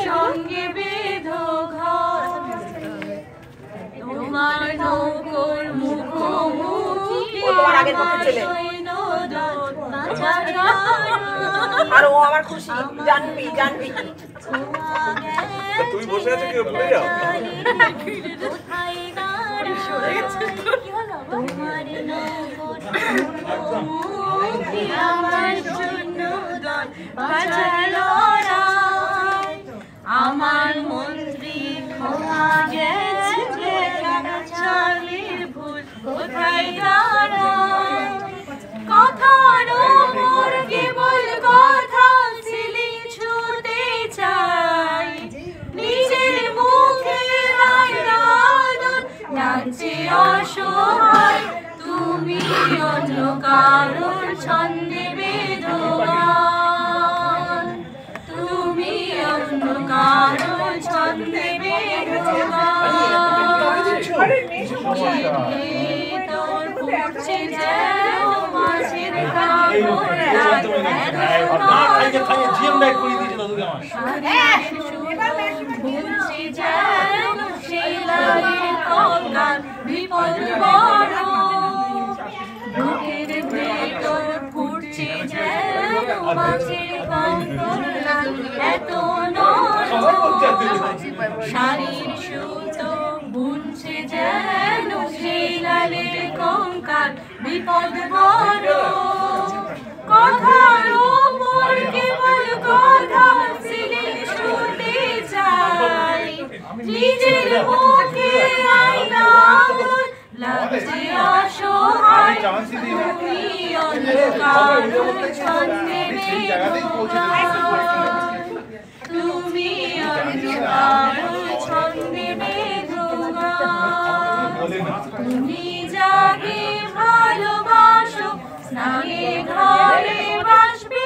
সঙ্গে বেঁধো ঘর তোমার নৌকোর মুখোমুখি আর ও আমার খুশি জানবি জানবি তুই বসে আছিস কেউ ভুলে যাও তোমার নৌকোর মুখোমুখি আমার জন্য দল বাজালো আমার মন্ত্রী ক্ষমা গেছে চালের ভুল কোথায় দাঁড়ায় কথার ওপর কেবল কথা ছিলি ছুটে চাই নিজের মুখে লাগছে অসহায় তুমি অন্য কারোর ছন্দে বেঁধো তুমি অন্য কারোর ছন্দে বেঁধো তোর পড়ছে যেন মাছের ভুলছে যেন সেই লালের কঙ্কাল বিপদ বড় বুকের ভেতর ফুটছে যেন মাছের কঙ্কাল এত শাড়ির সুতো বুনছে যেন সেই লালের কঙ্কাল বিপদ বড় কথার ওপর কেবল কথা সিলিং শুনতে চাই নিজের মুখে আয়না লাগছে অসহায় তুমি অন্য কারোর ছন্দে তুমি অন্য কারোর ছন্দে তুমি যাকে ভালোবাসো স্নানে ঘরে বাসবে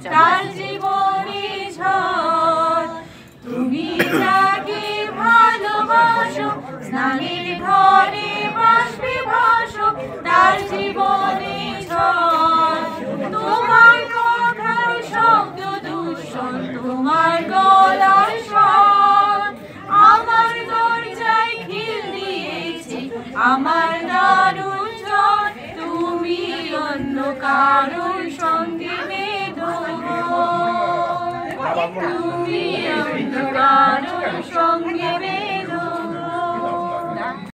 তার জীবনে ঝড় তুমি যাকে ভালোবাসো স্নানের ঘরে বাসবে ভাসো তার জীবনে ঝড় তোমার কথার শব্দ দূষণ তোমার গলার স্বর আমার দরজায় খিল দিয়েছে আমার দারুণ ঝড় তুমি অন্য কারোর সঙ্গে বেঁধো তুমি অন্য কারোর সঙ্গে